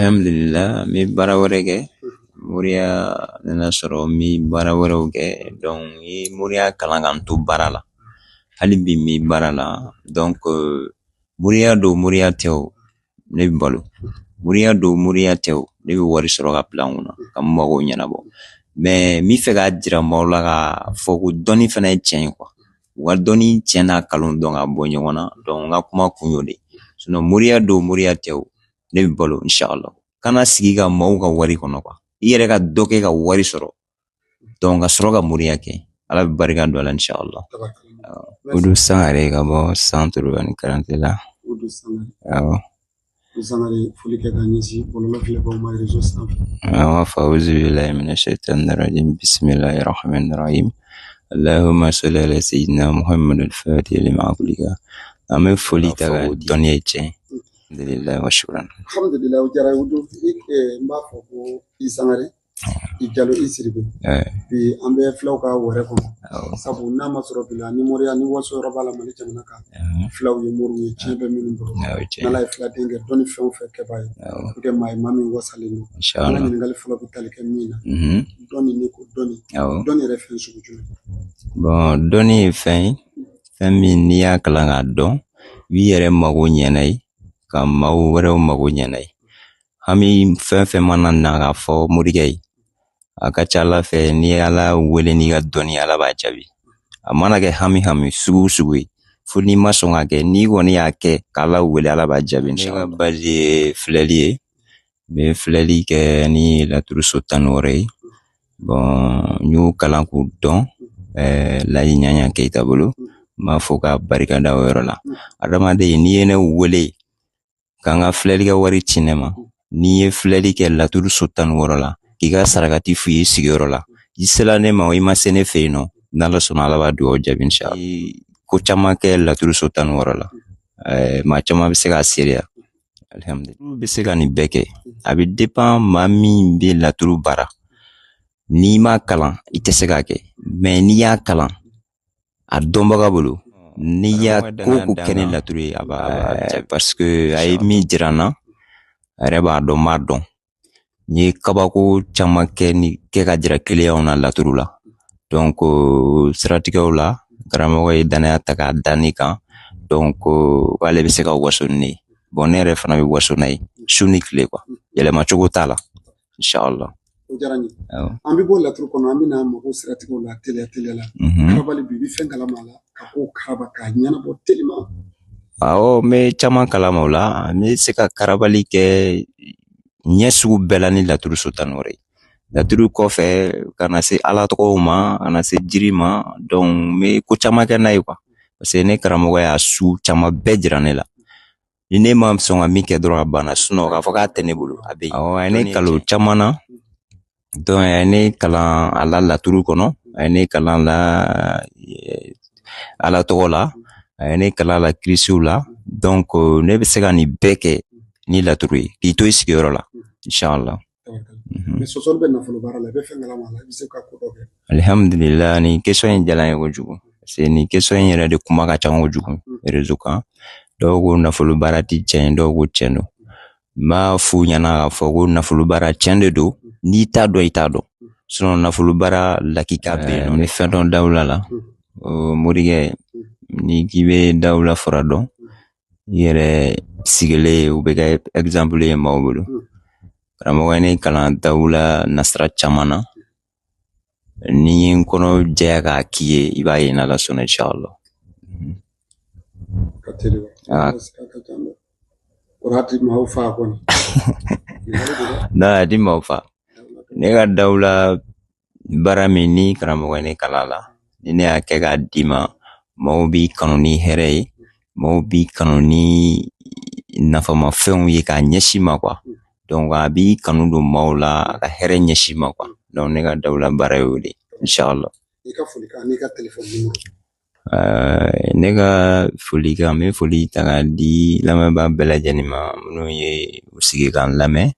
alhamdulillah mi bara wɛrɛ kɛ moriya nana sɔrɔ mi bara wɛrɛw kɛ donc i moriya kalan kan to bara la hali bi mi bara la donc moriya do moriya tɛw ne bi balo moriya do moriya tɛw ne bi wari sɔrɔ ka bila n kunna ka n mago ɲɛnabɔ mais mi fɛ ka jira maaw la ka fɔ ko dɔnni fana ye tiɲɛ ye quoi u ka dɔnni tiɲɛ n'a kalon dɔn ka bɔ ɲɔgɔn na donc n ka kuma kun y'o de sinon moriya do moriya tɛw ne bi balo inshallah kana sigi ka maaw ka wari kɔnɔ quoi i yɛrɛ ka dɔ kɛ ka wari sɔrɔ donc ka sɔrɔ ka moriya kɛ ala bɛ barika don a la inshallah Udu Sangare ka bɔ centre ani karante la Udu Sangare awɔ Sangare foli kɛ ka ɲɛsin bɔlɔlɔ filɛbagaw ma réseau sanfɛ awɔ fa'uzu billahi minash shaitanir rajim bismillahir rahmanir rahim Allahumma salli ala sayyidina Muhammad al-Fatih lima ughliqa an bɛ foli ta ka dɔnni ye tiɲɛ alhamdulillah wa shukran alhamdulillah o diyara Udu n b'a fɔ ko i Sangare i Jalo i Sidibe bi an bɛ filaw ka wɛrɛ kɔnɔ sabu n'a ma sɔrɔ bi la ni moriya ni waso yɔrɔ b'a la Mali jamana kan filaw ye moriw ye tiɲɛ bɛ minnu bolo n'Ala ye filaden kɛ dɔnni fɛn o fɛn kɛbaa ye pour que maa ye maa min wasalen don an ka ɲininkali fɔlɔ bɛ tali kɛ min na dɔnni ni ko dɔnni yɛrɛ fɛn sugu jumɛn bon dɔnni ye fɛn min n'i y'a kalan k'a dɔn i b'i yɛrɛ mago ɲɛna ye ka maaw wɛrɛw mago ɲɛna ye hami fɛn fɛn mana na k'a fɔ morikɛ ye a ka ca Ala fɛ ni Ala wele n'i ka dɔnni Ala b'a jaabi a mana kɛ hami sugu ye fo n'i ma sɔn ka kɛ n'i kɔni y'a kɛ k'Ala wele Ala b'a jaabi inshallah. Ne ka base ye filɛli ye n bɛ filɛli kɛ ni laturu so 16 ye bon n y'o kalan k'o dɔn Laji Ɲaɲa Keyita bolo n b'a fɔ ka barika da o yɔrɔ la adamaden n'i ye ne wele ka n ka filɛlikɛ wari ci ne ma n'i ye filɛli kɛ laturu so 16 la k'i ka sarakati f'i ye sigiyɔrɔ la i sela ne ma o i ma se ne fɛ yen nɔ n'Ala sɔnna Ala b'a dugawu jaabi inshallah ko caman kɛ laturu so 16 la maa caman bɛ se k'a seereya alhamdulillah bɛ se ka nin bɛɛ kɛ a bɛ dépend maa min bɛ laturu baara n'i ma kalan i tɛ se k'a kɛ mais n'i y'a kalan a dɔnbaga bolo n'i y'a ko kɛ ni laturu ye a b'a jaabi parce que a ye min jira n na a yɛrɛ b'a dɔn n b'a dɔn n ye kabako caman kɛ ka jira kiliyanw na laturu la donc siratigɛw la karamɔgɔ ye danaya ta k'a da ne kan donc k'ale bɛ se ka waso ni ne ye bon ne yɛrɛ fana bɛ waso n'a ye su ni tile quoi yɛlɛma cogo t'a la inshallah o diyara n ye an bɛ bɔ laturu kɔnɔ an bɛna mago siratigɛw la teliya la karabali bi i bɛ fɛn kalama a la ka ko karaba k'a ɲɛnabɔ telima awɔ n bɛ caman kalama o la n bɛ se ka karabali kɛ ɲɛ sugu bɛɛ la ni laturu so 16 ye laturu kɔfɛ ka na se Ala tɔgɔw ma ka na se jiri ma donc n bɛ ko caman kɛ n'a ye quoi parce que ne karamɔgɔ y'a su caman bɛɛ jira ne la ni ne ma sɔn ka min kɛ dɔrɔn a banna sinon k'a fɔ k'a tɛ ne bolo a bɛ yen awɔ a ye ne kalan caman na donc a ye ne kalan a la laturu kɔnɔ a ye ne kalan la Ala tɔgɔ la a ye ne kalan la kirisiw la donc ne bɛ se ka nin bɛɛ kɛ ni laturu ye k'i to i sigiyɔrɔ la inshallah mais sɔsɔli bɛ nafolo baara la i bɛ fɛn kalama a la i bɛ se ka ko dɔ kɛ alhamdulillah nin question in diyara n ye kojugu parce que nin question in yɛrɛ de kuma ka ca kojugu réseau kan dɔw ko nafolo baara tɛ tiɲɛ ye dɔw ko tiɲɛ don n b'a f'u ɲɛna k'a fɔ ko nafolo baara tiɲɛ de don n'i t'a dɔn i t'a dɔn sinon nafolo baara lakika bɛ yen nɔ ni fɛn dɔn dawula la morikɛ ni k'i bɛ dawula fara dɔn i yɛrɛ sigilen u bɛ kɛ exemple ye maaw bolo karamɔgɔ ye ne kalan dawula nasira caman na ni n kɔnɔ jɛya k'a k'i ye i b'a ye n'Ala sɔnna inshallah ka teli wa o y'a di maaw fa kɔni n'a y'a di maaw fa ne ka dawula baara min ni karamɔgɔ ye ne kalan la ni ne y'a kɛ k'a d'i ma maaw b'i kanu ni hɛrɛ ye maaw b'i kanu ni nafamafɛnw ye k'a ɲɛsin ma quoi donc a b'i kanu don maaw la a ka hɛrɛ ɲɛsin ma quoi donc ne ka dawula baara ye o de inshallah i ka folikan n'i ka téléphone numéro ne ka folikan n bɛ foli ta k'a di lamɛnbaa bɛɛ lajɛlen ma minnu ye u sigi k'an lamɛn